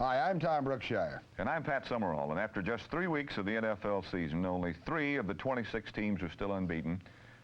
Hi, I'm Tom Brookshire. And I'm Pat Summerall, and after just 3 weeks of the NFL season, only 3 of the 26 teams are still unbeaten,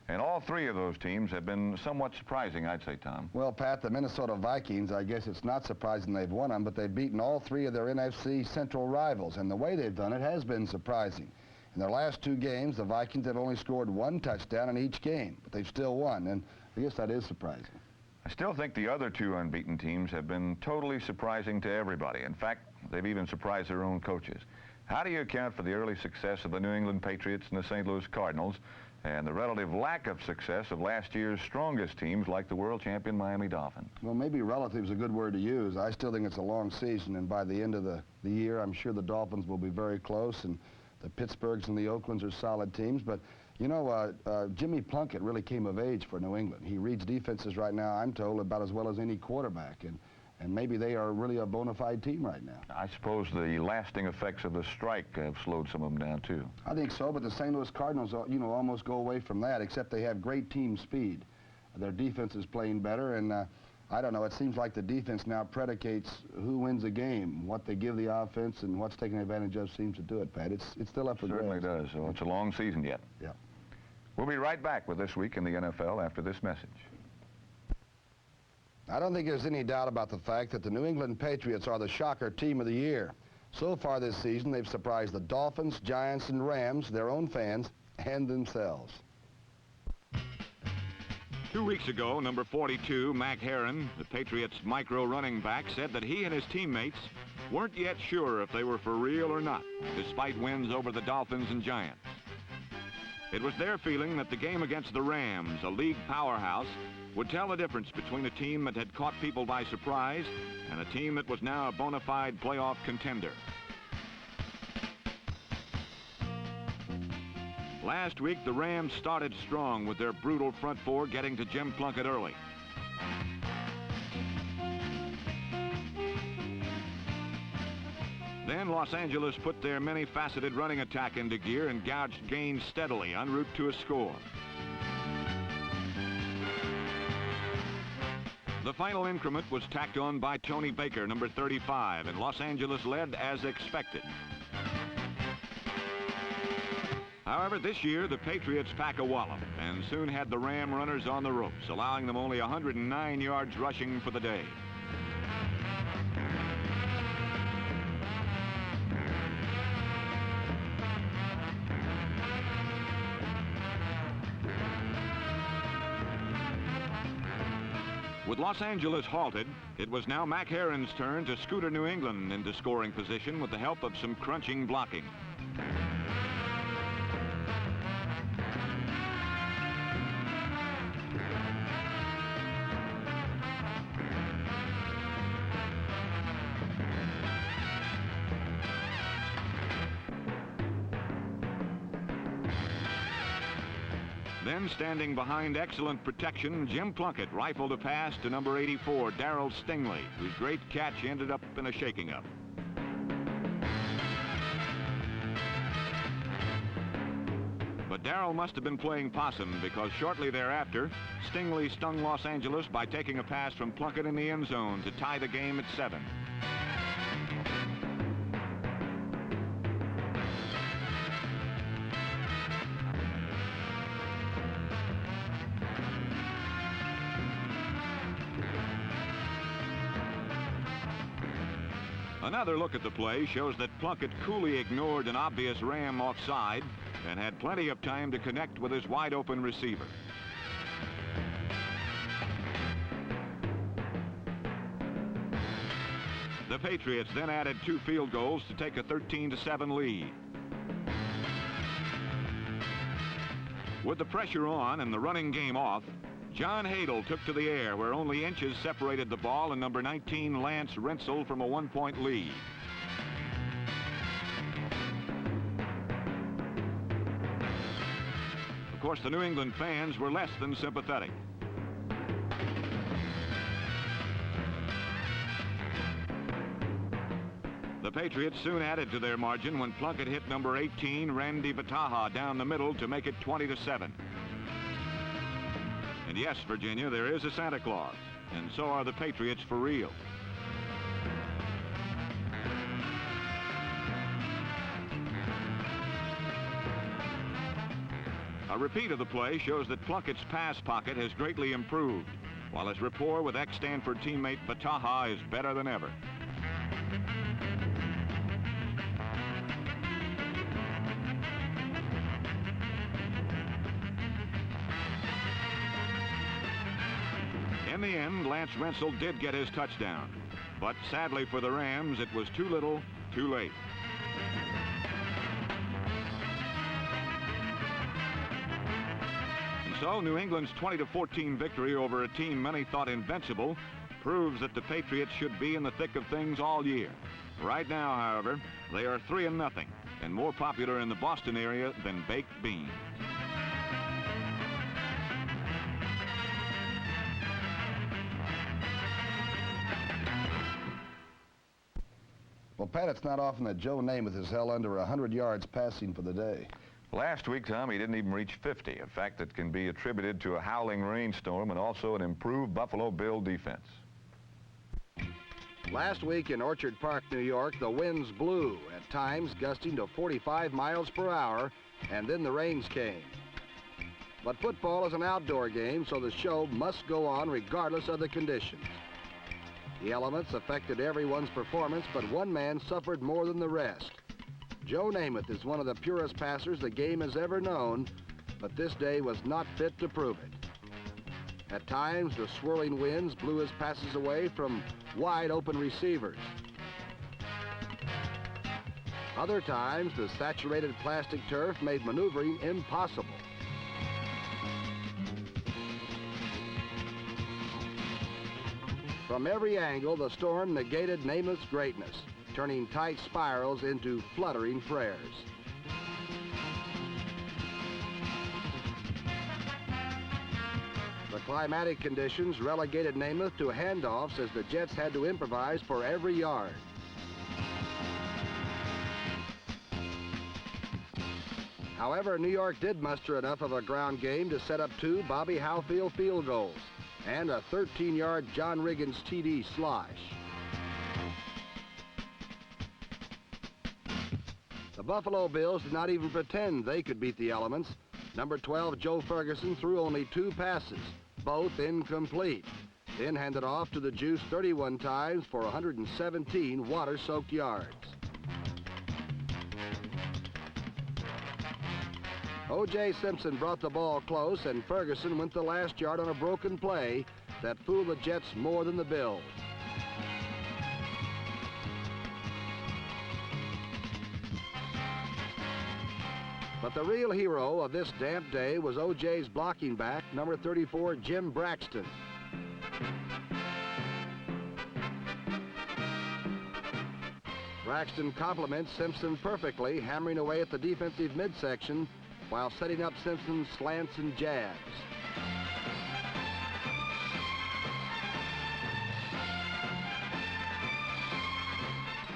and all 3 of those teams have been somewhat surprising, I'd say, Tom. Well, Pat, the Minnesota Vikings, I guess it's not surprising they've won them, but they've beaten all 3 of their NFC Central rivals, and the way they've done it has been surprising. In their last 2 games, the Vikings have only scored 1 touchdown in each game, but they've still won, and I guess that is surprising. I still think the other 2 unbeaten teams have been totally surprising to everybody. In fact, they've even surprised their own coaches. How do you account for the early success of the New England Patriots and the St. Louis Cardinals, and the relative lack of success of last year's strongest teams like the world champion Miami Dolphins? Well, maybe relative is a good word to use. I still think it's a long season, and by the end of the year, I'm sure the Dolphins will be very close, and the Pittsburghs and the Oaklands are solid teams. But, you know, Jimmy Plunkett really came of age for New England. He reads defenses right now, I'm told, about as well as any quarterback, and maybe they are really a bona fide team right now. I suppose the lasting effects of the strike have slowed some of them down, too. I think so, but the St. Louis Cardinals, you know, almost go away from that, except they have great team speed. Their defense is playing better, and I don't know, it seems like the defense now predicates who wins a game. What they give the offense and what's taken advantage of seems to do it, Pat. It's still up for grabs. Certainly does. So it's a long season yet. Yeah. We'll be right back with This Week in the NFL after this message. I don't think there's any doubt about the fact that the New England Patriots are the shocker team of the year. So far this season, they've surprised the Dolphins, Giants, and Rams, their own fans, and themselves. 2 weeks ago, number 42, Mac Herron, the Patriots' micro running back, said that he and his teammates weren't yet sure if they were for real or not, despite wins over the Dolphins and Giants. It was their feeling that the game against the Rams, a league powerhouse, would tell the difference between a team that had caught people by surprise and a team that was now a bona fide playoff contender. Last week, the Rams started strong with their brutal front 4 getting to Jim Plunkett early. Then Los Angeles put their many-faceted running attack into gear and gouged gains steadily en route to a score. The final increment was tacked on by Tony Baker, number 35, and Los Angeles led as expected. However, this year, the Patriots pack a wallop and soon had the Ram runners on the ropes, allowing them only 109 yards rushing for the day. With Los Angeles halted, it was now Mac Herron's turn to scooter New England into scoring position with the help of some crunching blocking. Then, standing behind excellent protection, Jim Plunkett rifled a pass to number 84, Darrell Stingley, whose great catch ended up in a shaking-up. But Darrell must have been playing possum, because shortly thereafter, Stingley stung Los Angeles by taking a pass from Plunkett in the end zone to tie the game at 7. Another look at the play shows that Plunkett coolly ignored an obvious Ram offside and had plenty of time to connect with his wide-open receiver. The Patriots then added 2 field goals to take a 13-7 lead. With the pressure on and the running game off, John Hadel took to the air where only inches separated the ball and number 19 Lance Rensel from a 1-point lead. Of course, the New England fans were less than sympathetic. The Patriots soon added to their margin when Plunkett hit number 18 Randy Bataha down the middle to make it 20-7. And yes, Virginia, there is a Santa Claus, and so are the Patriots for real. A repeat of the play shows that Plunkett's pass pocket has greatly improved, while his rapport with ex-Stanford teammate Bataha is better than ever. In the end, Lance Rensel did get his touchdown, but sadly for the Rams, it was too little, too late. And so New England's 20-14 victory over a team many thought invincible proves that the Patriots should be in the thick of things all year. Right now, however, they are 3-0 and more popular in the Boston area than baked beans. Well, Pat, it's not often that Joe Namath is held under 100 yards passing for the day. Last week, Tom, he didn't even reach 50, a fact that can be attributed to a howling rainstorm and also an improved Buffalo Bill defense. Last week in Orchard Park, New York, the winds blew, at times gusting to 45 miles per hour, and then the rains came. But football is an outdoor game, so the show must go on regardless of the conditions. The elements affected everyone's performance, but one man suffered more than the rest. Joe Namath is one of the purest passers the game has ever known, but this day was not fit to prove it. At times, the swirling winds blew his passes away from wide-open receivers. Other times, the saturated plastic turf made maneuvering impossible. From every angle, the storm negated Namath's greatness, turning tight spirals into fluttering prayers. The climatic conditions relegated Namath to handoffs as the Jets had to improvise for every yard. However, New York did muster enough of a ground game to set up 2 Bobby Howfield field goals and a 13-yard John Riggins TD slosh. The Buffalo Bills did not even pretend they could beat the elements. Number 12, Joe Ferguson, threw only 2 passes, both incomplete, then handed off to the Juice 31 times for 117 water-soaked yards. O.J. Simpson brought the ball close, and Ferguson went the last yard on a broken play that fooled the Jets more than the Bills. But the real hero of this damp day was O.J.'s blocking back, number 34, Jim Braxton. Braxton compliments Simpson perfectly, hammering away at the defensive midsection while setting up Simpson's slants and jabs.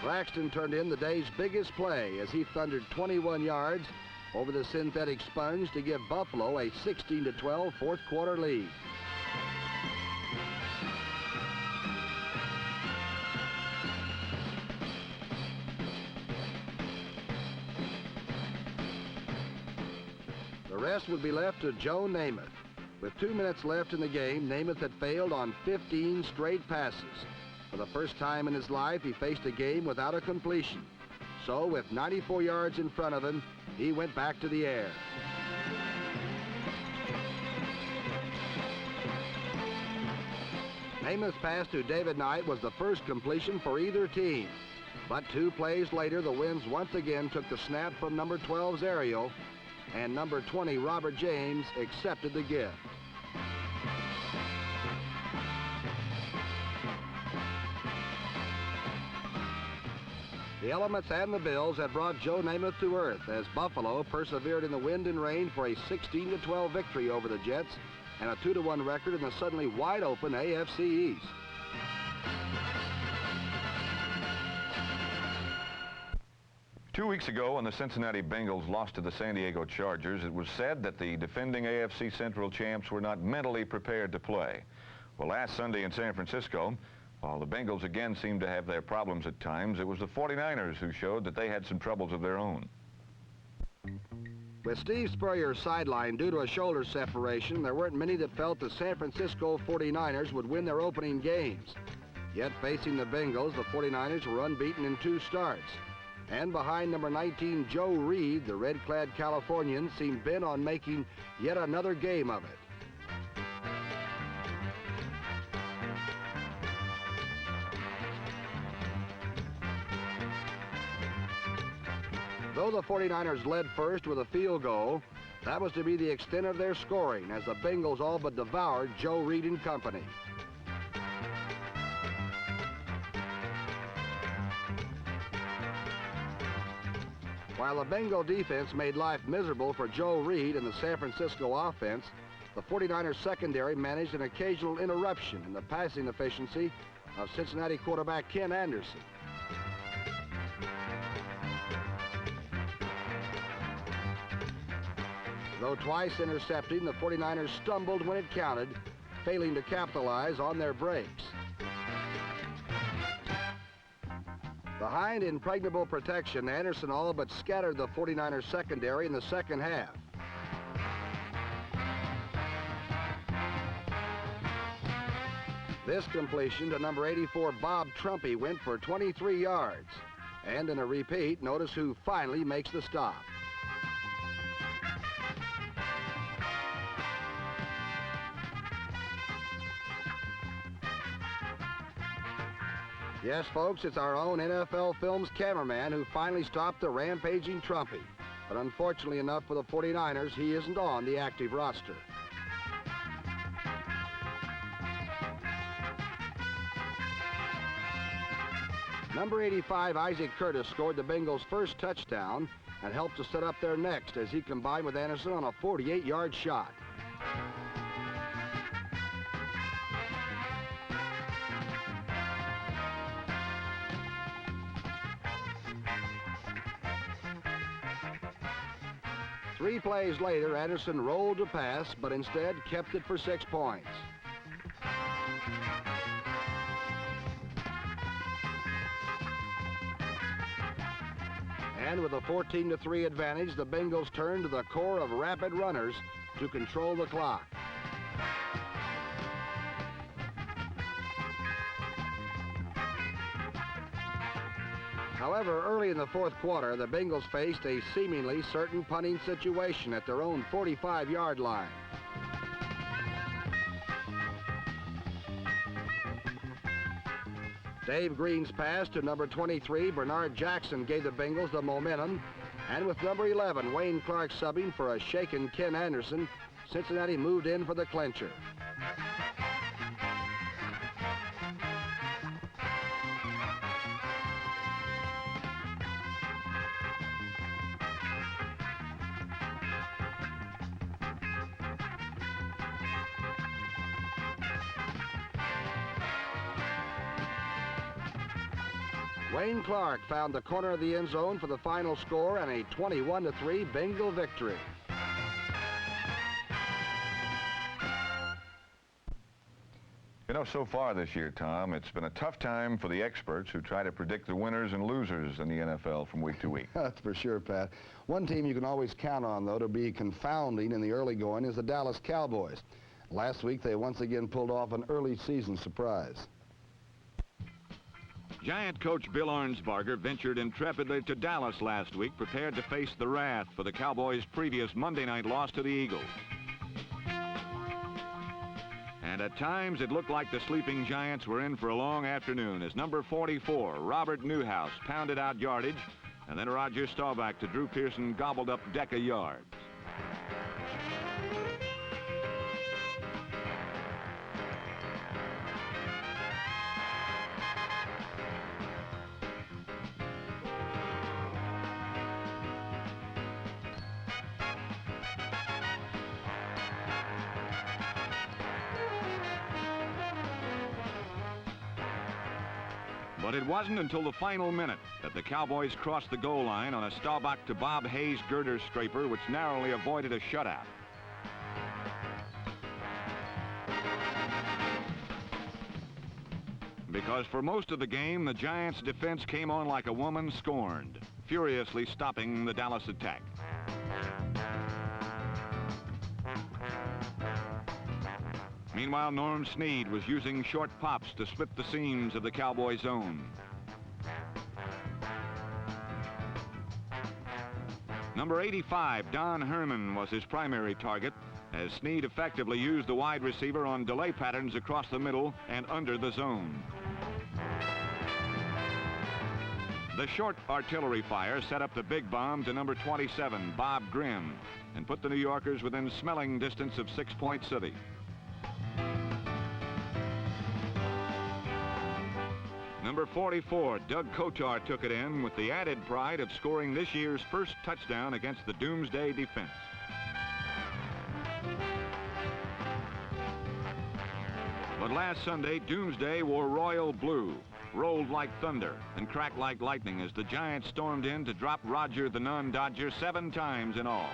Braxton turned in the day's biggest play as he thundered 21 yards over the synthetic sponge to give Buffalo a 16-12 fourth quarter lead. The rest would be left to Joe Namath. With 2 minutes left in the game, Namath had failed on 15 straight passes. For the first time in his life, he faced a game without a completion. So, with 94 yards in front of him, he went back to the air. Namath's pass to David Knight was the first completion for either team. But 2 plays later, the Winds once again took the snap from number 12's Ariel, and number 20, Robert James, accepted the gift. The elements and the Bills had brought Joe Namath to earth as Buffalo persevered in the wind and rain for a 16-12 victory over the Jets and a 2-1 record in the suddenly wide-open AFC East. Two weeks ago, when the Cincinnati Bengals lost to the San Diego Chargers, it was said that the defending AFC Central champs were not mentally prepared to play. Well, last Sunday in San Francisco, while the Bengals again seemed to have their problems at times, it was the 49ers who showed that they had some troubles of their own. With Steve Spurrier sidelined due to a shoulder separation, there weren't many that felt the San Francisco 49ers would win their opening games. Yet facing the Bengals, the 49ers were unbeaten in 2 starts. And behind number 19, Joe Reed, the red-clad Californian seemed bent on making yet another game of it. Though the 49ers led first with a field goal, that was to be the extent of their scoring as the Bengals all but devoured Joe Reed and company. While the Bengal defense made life miserable for Joe Reed and the San Francisco offense, the 49ers secondary managed an occasional interruption in the passing efficiency of Cincinnati quarterback Ken Anderson. Though twice intercepting, the 49ers stumbled when it counted, failing to capitalize on their breaks. Behind impregnable protection, Anderson all but scattered the 49ers secondary in the second half. This completion to number 84, Bob Trumpy, went for 23 yards. And in a repeat, notice who finally makes the stop. Yes, folks, it's our own NFL Films cameraman who finally stopped the rampaging Trumpy. But unfortunately enough for the 49ers, he isn't on the active roster. Number 85, Isaac Curtis, scored the Bengals' first touchdown and helped to set up their next as he combined with Anderson on a 48-yard shot. Three plays later, Anderson rolled to pass, but instead kept it for 6 points. And with a 14-3 advantage, the Bengals turned to the core of rapid runners to control the clock. However, early in the fourth quarter, the Bengals faced a seemingly certain punting situation at their own 45-yard line. Dave Green's pass to number 23, Bernard Jackson, gave the Bengals the momentum, and with number 11, Wayne Clark, subbing for a shaken Ken Anderson, Cincinnati moved in for the clincher. Wayne Clark found the corner of the end zone for the final score and a 21-3 Bengal victory. You know, so far this year, Tom, it's been a tough time for the experts who try to predict the winners and losers in the NFL from week to week. That's for sure, Pat. One team you can always count on, though, to be confounding in the early going is the Dallas Cowboys. Last week, they once again pulled off an early season surprise. Giant coach Bill Arnsparger ventured intrepidly to Dallas last week, prepared to face the wrath for the Cowboys' previous Monday night loss to the Eagles. And at times, it looked like the sleeping Giants were in for a long afternoon as number 44, Robert Newhouse, pounded out yardage, and then Roger Staubach to Drew Pearson gobbled up deck of yards. But it wasn't until the final minute that the Cowboys crossed the goal line on a Staubach to Bob Hayes girder scraper, which narrowly avoided a shutout. Because for most of the game, the Giants' defense came on like a woman scorned, furiously stopping the Dallas attack. Meanwhile, Norm Snead was using short pops to split the seams of the Cowboy zone. Number 85, Don Herman, was his primary target, as Snead effectively used the wide receiver on delay patterns across the middle and under the zone. The short artillery fire set up the big bomb to number 27, Bob Grimm, and put the New Yorkers within smelling distance of 6-point city. Number 44, Doug Kotar, took it in with the added pride of scoring this year's first touchdown against the Doomsday defense. But last Sunday, Doomsday wore royal blue, rolled like thunder, and cracked like lightning as the Giants stormed in to drop Roger the non-Dodger 7 times in all.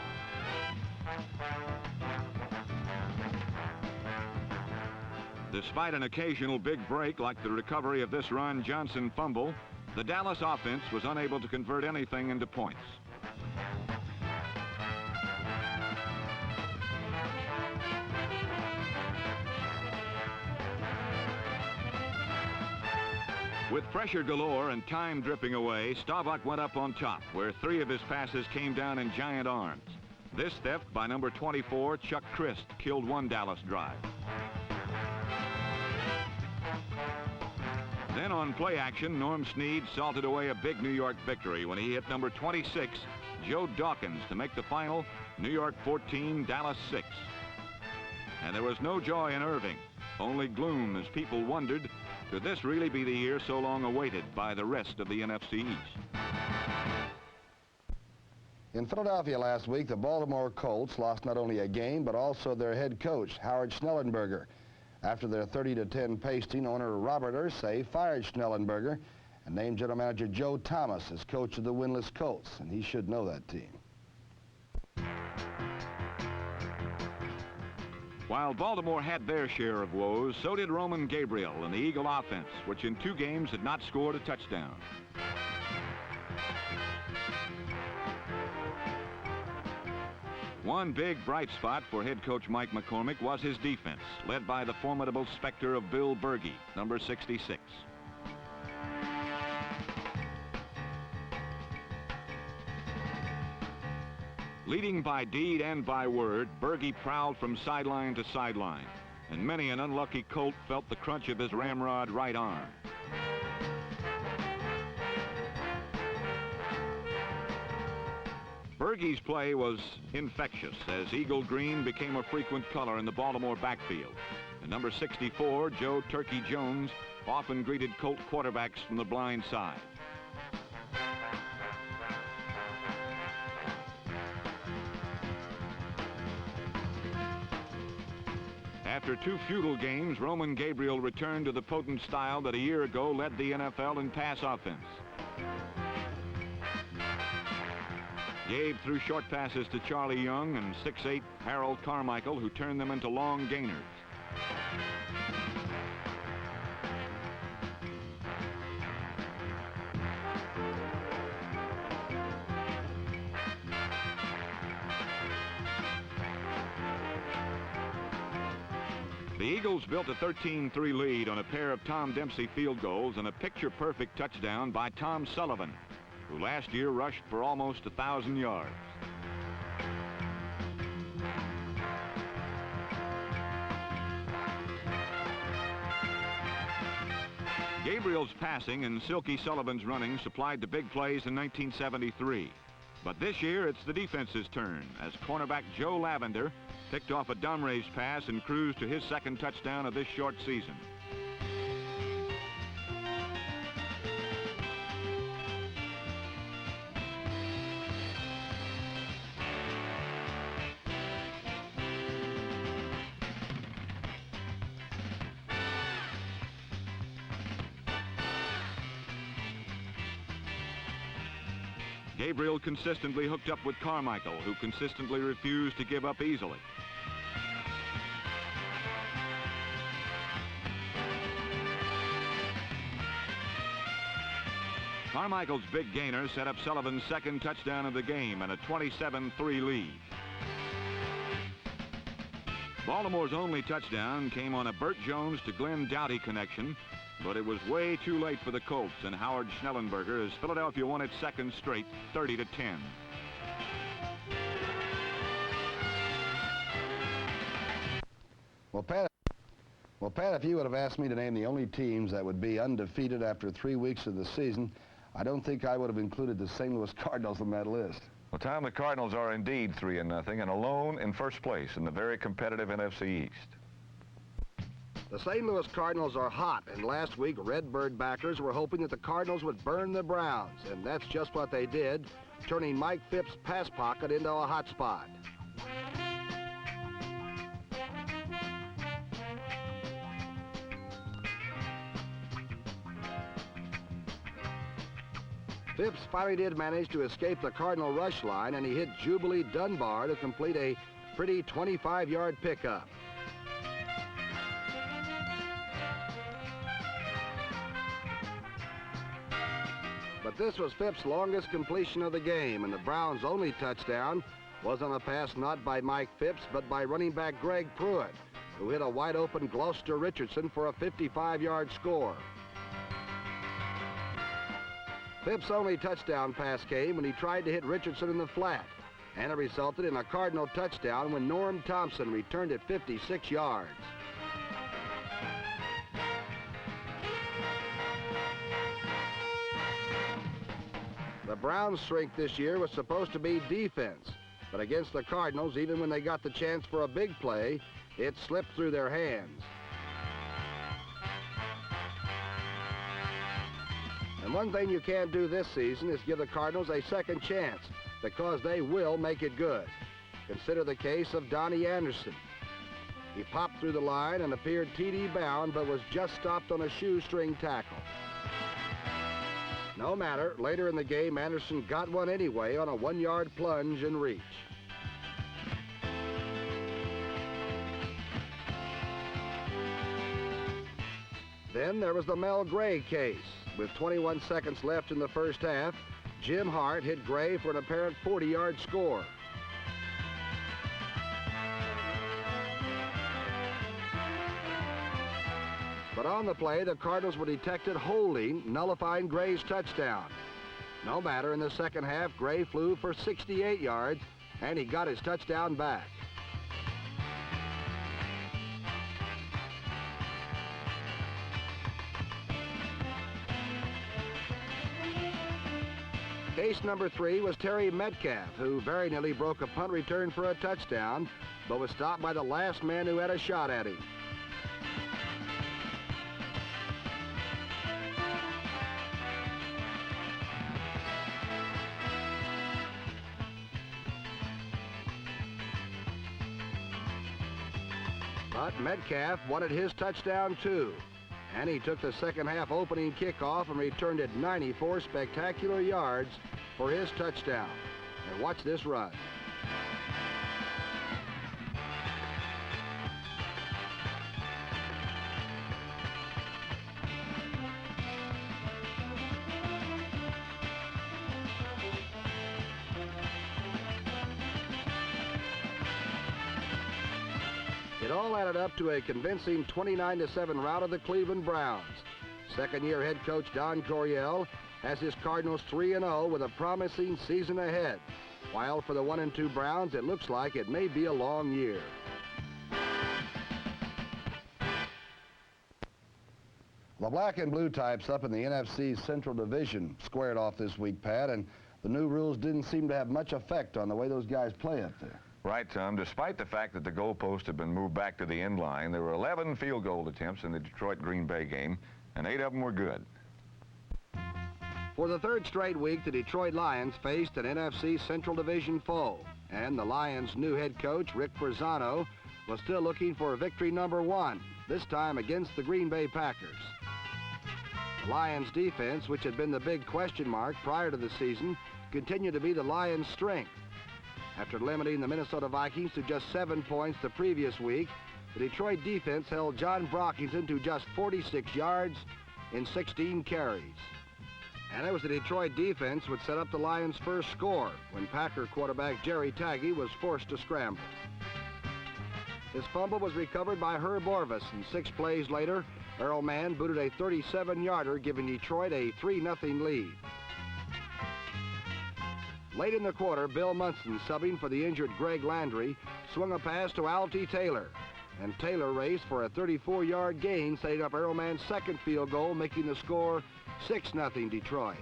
Despite an occasional big break like the recovery of this Ron Johnson fumble, the Dallas offense was unable to convert anything into points. With pressure galore and time dripping away, Staubach went up on top, where 3 of his passes came down in Giant arms. This theft by number 24, Chuck Christ, killed one Dallas drive. Then on play action, Norm Snead salted away a big New York victory when he hit number 26, Joe Dawkins, to make the final New York 14, Dallas 6. And there was no joy in Irving, only gloom as people wondered, could this really be the year so long awaited by the rest of the NFC East? In Philadelphia last week, the Baltimore Colts lost not only a game, but also their head coach, Howard Schnellenberger. After their 30-10 pasting, owner Robert Irsay fired Schnellenberger and named general manager Joe Thomas as coach of the winless Colts, and he should know that team. While Baltimore had their share of woes, so did Roman Gabriel and the Eagle offense, which in 2 games had not scored a touchdown. One big bright spot for head coach Mike McCormick was his defense, led by the formidable specter of Bill Bergey, number 66. Leading by deed and by word, Bergey prowled from sideline to sideline, and many an unlucky Colt felt the crunch of his ramrod right arm. Bergey's play was infectious as Eagle Green became a frequent color in the Baltimore backfield. And number 64, Joe Turkey Jones, often greeted Colt quarterbacks from the blind side. After 2 futile games, Roman Gabriel returned to the potent style that a year ago led the NFL in pass offense. Gabe threw short passes to Charlie Young and 6'8" Harold Carmichael, who turned them into long gainers. The Eagles built a 13-3 lead on a pair of Tom Dempsey field goals and a picture-perfect touchdown by Tom Sullivan, who last year rushed for almost 1,000 yards. Gabriel's passing and Silky Sullivan's running supplied the big plays in 1973. But this year, it's the defense's turn as cornerback Joe Lavender picked off a Domray's pass and cruised to his 2nd touchdown of this short season. Gabriel consistently hooked up with Carmichael, who consistently refused to give up easily. Carmichael's big gainer set up Sullivan's 2nd touchdown of the game and a 27-3 lead. Baltimore's only touchdown came on a Burt Jones to Glenn Doughty connection, but it was way too late for the Colts, and Howard Schnellenberger as Philadelphia won its second straight, 30-10. Well, Pat, if you would have asked me to name the only teams that would be undefeated after 3 weeks of the season, I don't think I would have included the St. Louis Cardinals on that list. Well, Tom, the Cardinals are indeed 3-0 and alone in first place in the very competitive NFC East. The St. Louis Cardinals are hot, and last week Redbird backers were hoping that the Cardinals would burn the Browns, and that's just what they did, turning Mike Phipps' pass pocket into a hot spot. Phipps finally did manage to escape the Cardinal rush line, and he hit Jubilee Dunbar to complete a pretty 25-yard pickup. But this was Phipps' longest completion of the game, and the Browns' only touchdown was on a pass not by Mike Phipps, but by running back Greg Pruitt, who hit a wide-open Gloucester Richardson for a 55-yard score. Phipps' only touchdown pass came when he tried to hit Richardson in the flat, and it resulted in a Cardinal touchdown when Norm Thompson returned it 56 yards. The Browns' strength this year was supposed to be defense, but against the Cardinals, even when they got the chance for a big play, it slipped through their hands. And one thing you can't do this season is give the Cardinals a second chance, because they will make it good. Consider the case of Donnie Anderson. He popped through the line and appeared TD bound, but was just stopped on a shoestring tackle. No matter, later in the game, Anderson got one anyway on a 1-yard plunge and reach. Then there was the Mel Gray case. With 21 seconds left in the first half, Jim Hart hit Gray for an apparent 40-yard score. But on the play, the Cardinals were detected holding, nullifying Gray's touchdown. No matter, in the second half, Gray flew for 68 yards, and he got his touchdown back. Case number 3 was Terry Metcalf, who very nearly broke a punt return for a touchdown, but was stopped by the last man who had a shot at him. But Metcalf wanted his touchdown too, and he took the second half opening kickoff and returned it 94 spectacular yards for his touchdown. And watch this run. It all added up to a convincing 29-7 rout of the Cleveland Browns. Second-year head coach Don Coryell has his Cardinals 3-0 with a promising season ahead, while for the 1-2 Browns, it looks like it may be a long year. The black and blue types up in the NFC Central Division squared off this week, Pat, and the new rules didn't seem to have much effect on the way those guys play up there. Right, Tom. Despite the fact that the goalpost had been moved back to the end line, there were 11 field goal attempts in the Detroit-Green Bay game, and 8 of them were good. For the third straight week, the Detroit Lions faced an NFC Central Division foe, and the Lions' new head coach, Rick Perzano, was still looking for victory number 1, this time against the Green Bay Packers. The Lions' defense, which had been the big question mark prior to the season, continued to be the Lions' strength. After limiting the Minnesota Vikings to just 7 points the previous week, the Detroit defense held John Brockington to just 46 yards in 16 carries. And it was the Detroit defense which set up the Lions' first score when Packer quarterback Jerry Taggy was forced to scramble. His fumble was recovered by Herb Orvis, and 6 plays later, Earl Mann booted a 37-yarder, giving Detroit a 3-0 lead. Late in the quarter, Bill Munson, subbing for the injured Greg Landry, swung a pass to Alty Taylor, and Taylor raced for a 34-yard gain, setting up Earl Mann's second field goal, making the score 6-0 Detroit.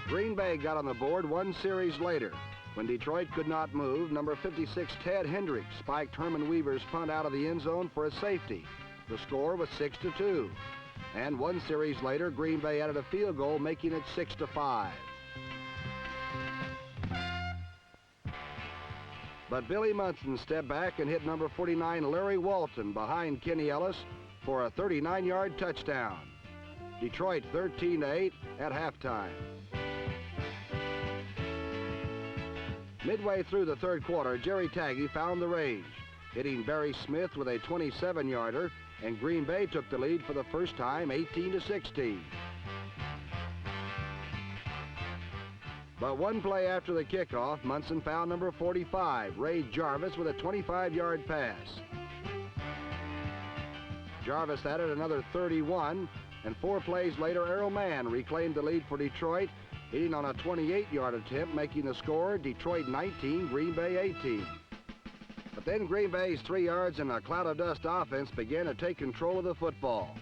Green Bay got on the board 1 series later. When Detroit could not move, number 56 Ted Hendricks spiked Herman Weaver's punt out of the end zone for a safety. The score was 6-2. And 1 series later, Green Bay added a field goal, making it 6-5. But Billy Munson stepped back and hit number 49 Larry Walton behind Kenny Ellis for a 39-yard touchdown. Detroit 13-8 at halftime. Midway through the third quarter, Jerry Taggy found the range, hitting Barry Smith with a 27-yarder, and Green Bay took the lead for the first time, 18-16. But 1 play after the kickoff, Munson found number 45, Ray Jarvis, with a 25-yard pass. Jarvis added another 31, and 4 plays later, Earl Mann reclaimed the lead for Detroit, hitting on a 28-yard attempt, making the score Detroit 19, Green Bay 18. But then Green Bay's 3 yards and a cloud of dust offense began to take control of the football.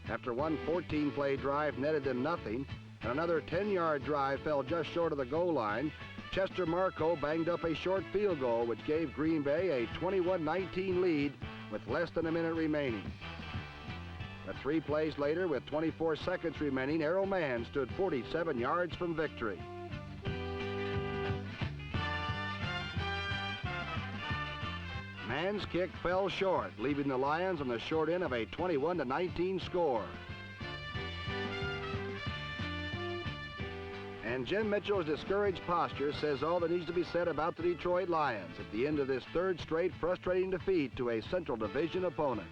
After one 14-play drive netted them nothing, and another 10-yard drive fell just short of the goal line, Chester Marco banged up a short field goal, which gave Green Bay a 21-19 lead with less than a minute remaining. But 3 plays later, with 24 seconds remaining, Earl Mann stood 47 yards from victory. Mann's kick fell short, leaving the Lions on the short end of a 21-19 score. And Jim Mitchell's discouraged posture says all that needs to be said about the Detroit Lions at the end of this 3rd straight frustrating defeat to a Central Division opponent.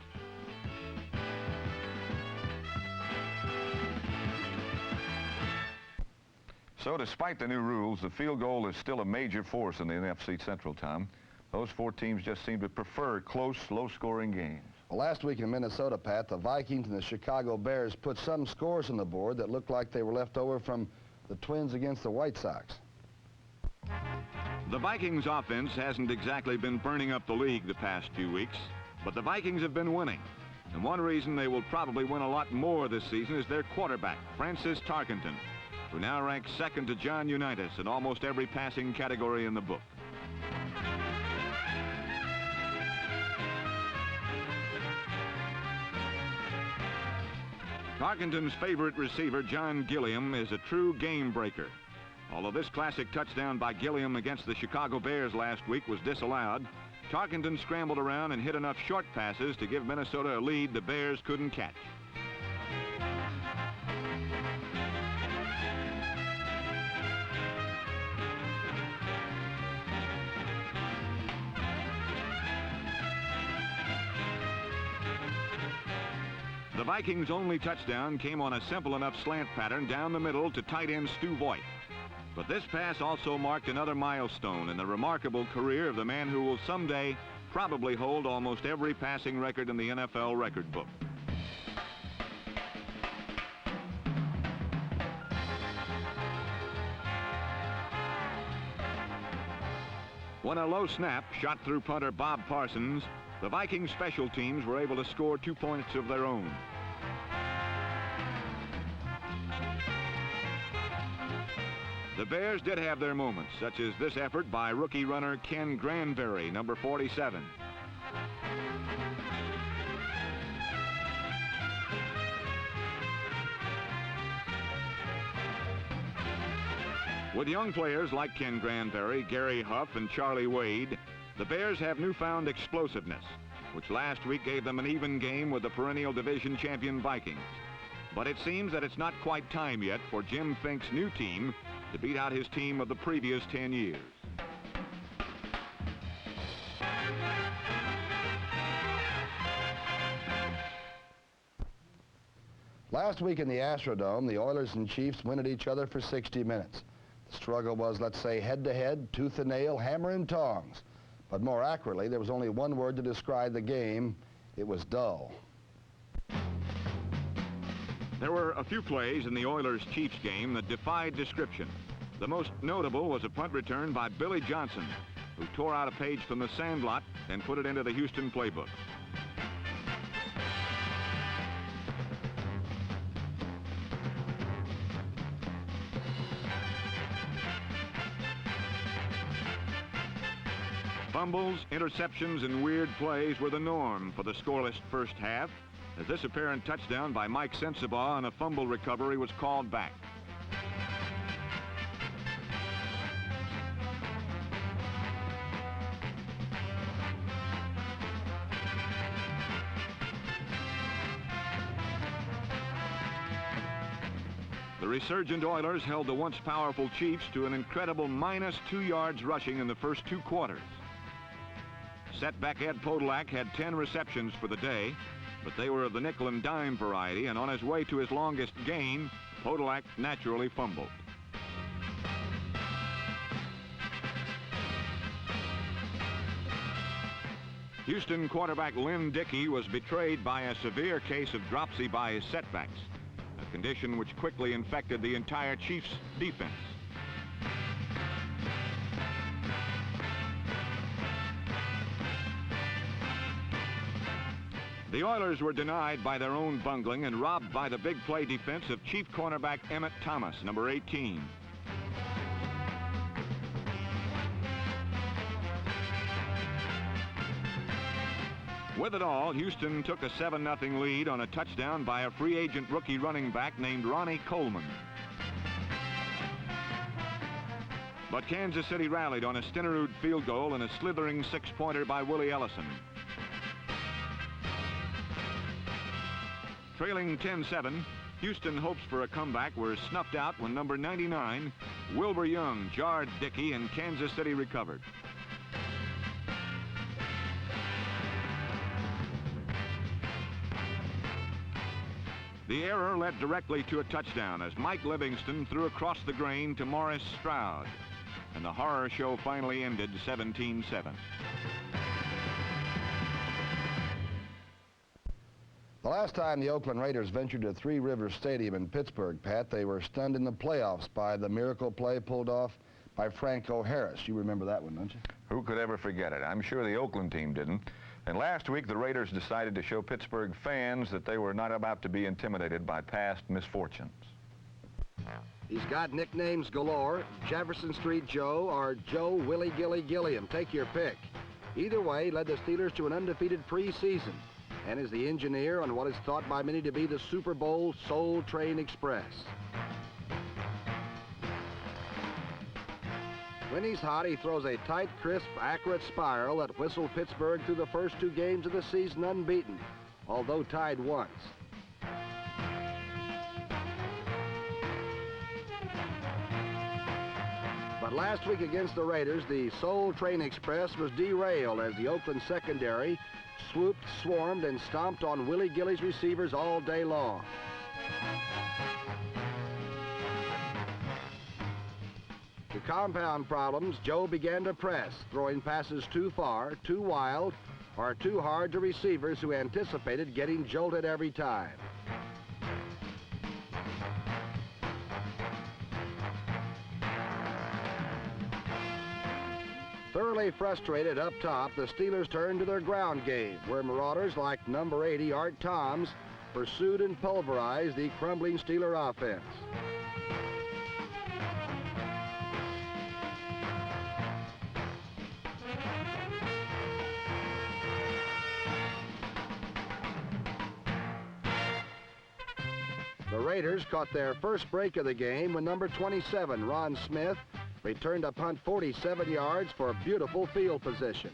So despite the new rules, the field goal is still a major force in the NFC Central, Tom. Those 4 teams just seem to prefer close, low-scoring games. Well, last week in Minnesota, Pat, the Vikings and the Chicago Bears put some scores on the board that looked like they were left over from the Twins against the White Sox. The Vikings offense hasn't exactly been burning up the league the past few weeks, but the Vikings have been winning. And one reason they will probably win a lot more this season is their quarterback, Francis Tarkenton, who now ranks 2nd to John Unitas in almost every passing category in the book. Tarkenton's favorite receiver, John Gilliam, is a true game breaker. Although this classic touchdown by Gilliam against the Chicago Bears last week was disallowed, Tarkenton scrambled around and hit enough short passes to give Minnesota a lead the Bears couldn't catch. The Vikings' only touchdown came on a simple enough slant pattern down the middle to tight end Stu Voigt. But this pass also marked another milestone in the remarkable career of the man who will someday probably hold almost every passing record in the NFL record book. When a low snap shot through punter Bob Parsons, the Vikings special teams were able to score 2 points of their own. The Bears did have their moments, such as this effort by rookie runner Ken Granberry, number 47. With young players like Ken Granberry, Gary Huff, and Charlie Wade, the Bears have newfound explosiveness, which last week gave them an even game with the perennial division champion Vikings. But it seems that it's not quite time yet for Jim Fink's new team to beat out his team of the previous 10 years. Last week in the Astrodome, the Oilers and Chiefs went at each other for 60 minutes. Struggle was, let's say, head-to-head, tooth and nail, hammer and tongs. But more accurately, there was only one word to describe the game. It was dull. There were a few plays in the Oilers-Chiefs game that defied description. The most notable was a punt return by Billy Johnson, who tore out a page from the sandlot and put it into the Houston playbook. Fumbles, interceptions, and weird plays were the norm for the scoreless first half, as this apparent touchdown by Mike Sensabaugh on a fumble recovery was called back. The resurgent Oilers held the once powerful Chiefs to an incredible -2 yards rushing in the first 2 quarters. Setback Ed Podolak had 10 receptions for the day, but they were of the nickel and dime variety, and on his way to his longest gain, Podolak naturally fumbled. Houston quarterback Lynn Dickey was betrayed by a severe case of dropsy by his setbacks, a condition which quickly infected the entire Chiefs defense. The Oilers were denied by their own bungling and robbed by the big play defense of Chief cornerback Emmett Thomas, number 18. With it all, Houston took a 7-0 lead on a touchdown by a free agent rookie running back named Ronnie Coleman. But Kansas City rallied on a Stenerud field goal and a slithering 6-pointer by Willie Ellison. Trailing 10-7, Houston hopes for a comeback were snuffed out when number 99, Wilbur Young, jarred Dickey and Kansas City recovered. The error led directly to a touchdown as Mike Livingston threw across the grain to Morris Stroud, and the horror show finally ended 17-7. The last time the Oakland Raiders ventured to Three Rivers Stadium in Pittsburgh, Pat, they were stunned in the playoffs by the miracle play pulled off by Franco Harris. You remember that one, don't you? Who could ever forget it? I'm sure the Oakland team didn't. And last week, the Raiders decided to show Pittsburgh fans that they were not about to be intimidated by past misfortunes. He's got nicknames galore, Jefferson Street Joe or Joe Willie Gilly Gilliam. Take your pick. Either way, led the Steelers to an undefeated preseason and is the engineer on what is thought by many to be the Super Bowl Soul Train Express. When he's hot, he throws a tight, crisp, accurate spiral that whistled Pittsburgh through the first 2 games of the season unbeaten, although tied once. But last week against the Raiders, the Soul Train Express was derailed as the Oakland secondary swooped, swarmed, and stomped on Willie Gilly's receivers all day long. To compound problems, Joe began to press, throwing passes too far, too wild, or too hard to receivers who anticipated getting jolted every time. Thoroughly frustrated up top, the Steelers turned to their ground game, where marauders like number 80 Art Toms pursued and pulverized the crumbling Steeler offense. The Raiders caught their first break of the game when number 27, Ron Smith, returned a punt 47 yards for a beautiful field position.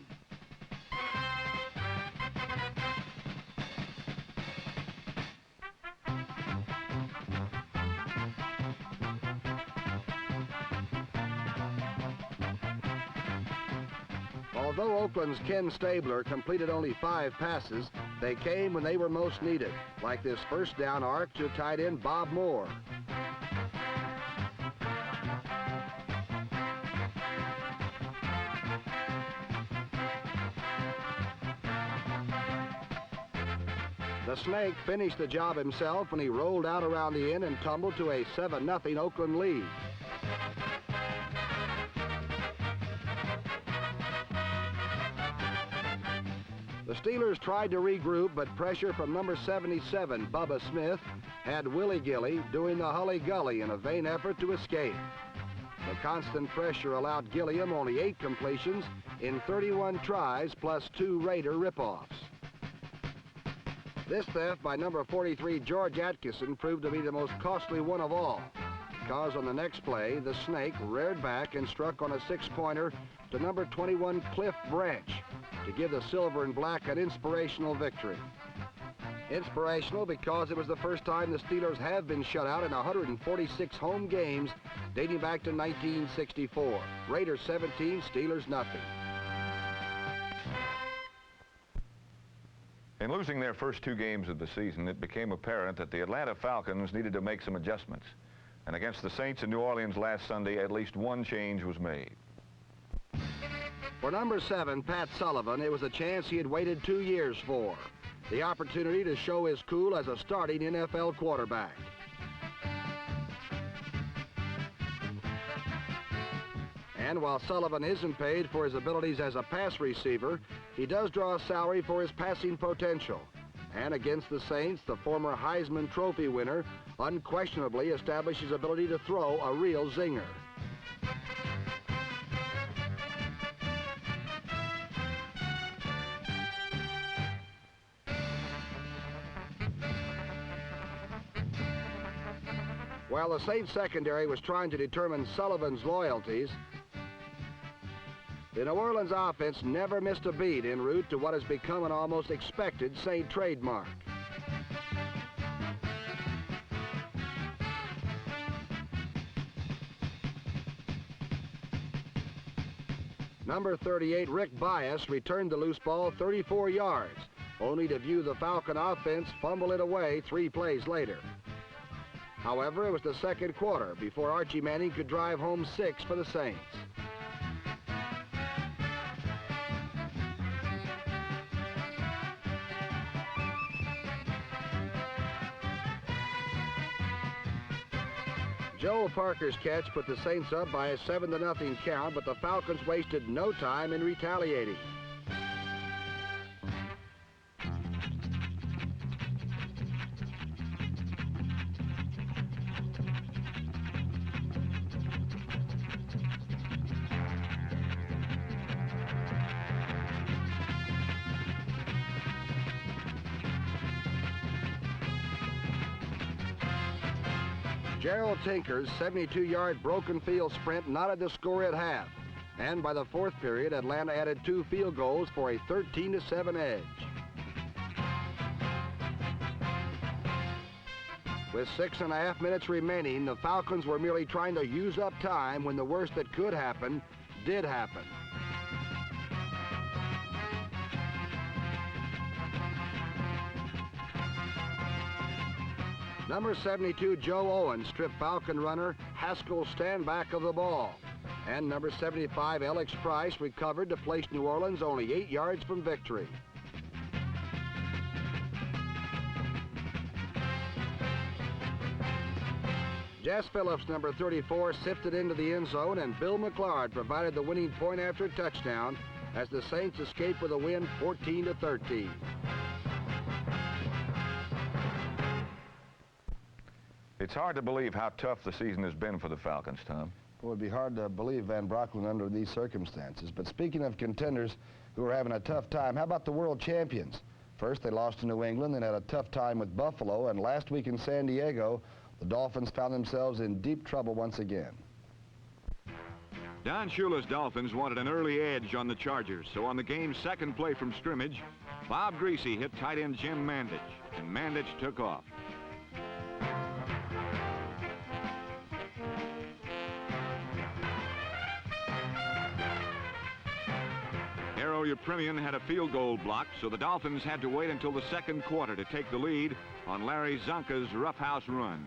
Although Oakland's Ken Stabler completed only 5 passes, they came when they were most needed, like this first down arc to tight end Bob Moore. The Snake finished the job himself when he rolled out around the end and tumbled to a 7-0 Oakland lead. The Steelers tried to regroup, but pressure from number 77, Bubba Smith, had Willie Gilly doing the hully-gully in a vain effort to escape. The constant pressure allowed Gilliam only 8 completions in 31 tries plus 2 Raider ripoffs. This theft by number 43, George Atkinson, proved to be the most costly one of all, because on the next play, the Snake reared back and struck on a 6-pointer to number 21, Cliff Branch, to give the Silver and Black an inspirational victory. Inspirational because it was the first time the Steelers have been shut out in 146 home games dating back to 1964. Raiders 17, Steelers nothing. In losing their first 2 games of the season, it became apparent that the Atlanta Falcons needed to make some adjustments. And against the Saints in New Orleans last Sunday, at least one change was made. For number 7, Pat Sullivan, it was a chance he had waited 2 years for. The opportunity to show his cool as a starting NFL quarterback. And while Sullivan isn't paid for his abilities as a pass receiver, he does draw a salary for his passing potential. And against the Saints, the former Heisman Trophy winner unquestionably established his ability to throw a real zinger. While the Saints secondary was trying to determine Sullivan's loyalties, the New Orleans offense never missed a beat en route to what has become an almost expected Saint trademark. Number 38, Rick Bias, returned the loose ball 34 yards, only to view the Falcon offense fumble it away 3 plays later. However, it was the second quarter before Archie Manning could drive home 6 for the Saints. Joel Parker's catch put the Saints up by a 7-0 count, but the Falcons wasted no time in retaliating. Gerald Tinker's 72-yard broken field sprint knotted the score at half. And by the 4th period, Atlanta added 2 field goals for a 13-7 edge. With 6.5 minutes remaining, the Falcons were merely trying to use up time when the worst that could happen did happen. Number 72, Joe Owen, stripped Falcon runner Haskell Stanback of the ball. And number 75, Alex Price, recovered to place New Orleans only 8 yards from victory. Jess Phillips, number 34, sifted into the end zone, and Bill McLeod provided the winning point after touchdown as the Saints escaped with a win 14-13. It's hard to believe how tough the season has been for the Falcons, Tom. It would be hard to believe Van Brocklin under these circumstances. But speaking of contenders who are having a tough time, how about the world champions? First, they lost to New England and had a tough time with Buffalo. And last week in San Diego, the Dolphins found themselves in deep trouble once again. Don Shula's Dolphins wanted an early edge on the Chargers. So on the game's second play from scrimmage, Bob Greasy hit tight end Jim Mandich, and Mandich took off. Premian had a field goal blocked, so the Dolphins had to wait until the second quarter to take the lead on Larry Zonka's roughhouse run.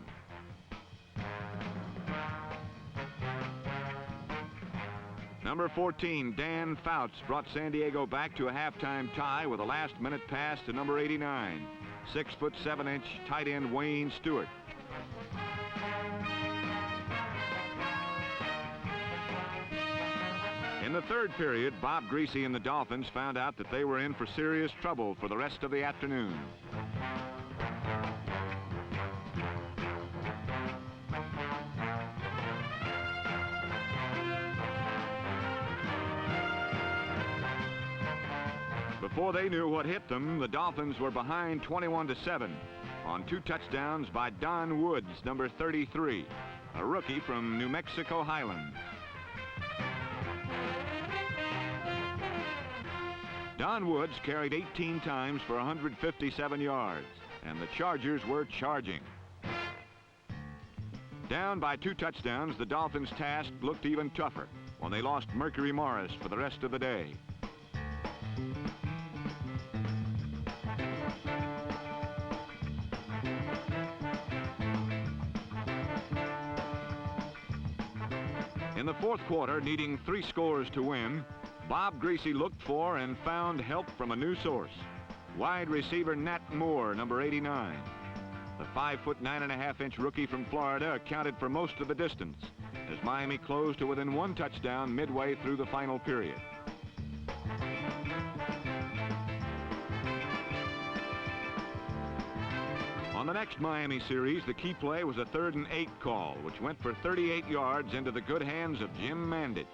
Number 14, Dan Fouts, brought San Diego back to a halftime tie with a last-minute pass to number 89. 6'7" tight end Wayne Stewart. In the third period, Bob Greasy and the Dolphins found out that they were in for serious trouble for the rest of the afternoon. Before they knew what hit them, the Dolphins were behind 21-7 on 2 touchdowns by Don Woods, number 33, a rookie from New Mexico Highlands. Don Woods carried 18 times for 157 yards, and the Chargers were charging. Down by 2 touchdowns, the Dolphins' task looked even tougher when they lost Mercury Morris for the rest of the day. In the fourth quarter, needing 3 scores to win, Bob Greasy looked for and found help from a new source. Wide receiver Nat Moore, number 89. The 5'9½" rookie from Florida accounted for most of the distance as Miami closed to within 1 touchdown midway through the final period. On the next Miami series, the key play was a 3rd and 8 call, which went for 38 yards into the good hands of Jim Mandich.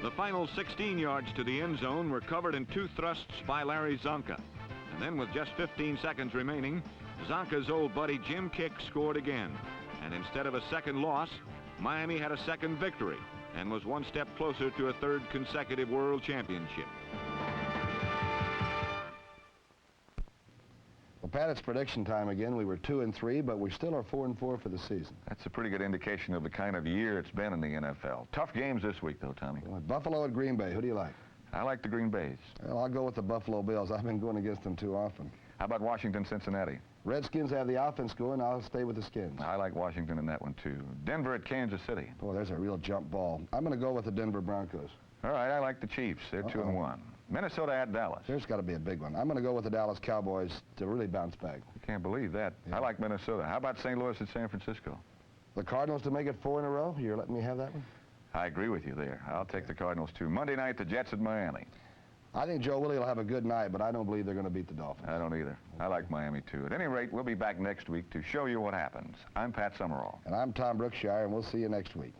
The final 16 yards to the end zone were covered in 2 thrusts by Larry Zonka. And then with just 15 seconds remaining, Zonka's old buddy Jim Kick scored again. And instead of a second loss, Miami had a second victory and was 1 step closer to a 3rd consecutive world championship. Well, Pat, it's prediction time again. We were 2-3, but we still are 4-4 for the season. That's a pretty good indication of the kind of year it's been in the NFL. Tough games this week, though, Tommy. Well, Buffalo at Green Bay. Who do you like? I like the Green Bays. Well, I'll go with the Buffalo Bills. I've been going against them too often. How about Washington, Cincinnati? Redskins have the offense going. I'll stay with the Skins. I like Washington in that one, too. Denver at Kansas City. Boy, there's a real jump ball. I'm going to go with the Denver Broncos. All right, I like the Chiefs. They're 2-1. Minnesota at Dallas. There's got to be a big one. I'm going to go with the Dallas Cowboys to really bounce back. I can't believe that. Yeah. I like Minnesota. How about St. Louis at San Francisco? The Cardinals to make it 4 in a row? You're letting me have that one? I agree with you there. I'll take the Cardinals, too. Monday night, the Jets at Miami. I think Joe Willie will have a good night, but I don't believe they're going to beat the Dolphins. I don't either. I like Miami, too. At any rate, we'll be back next week to show you what happens. I'm Pat Summerall. And I'm Tom Brookshire, and we'll see you next week.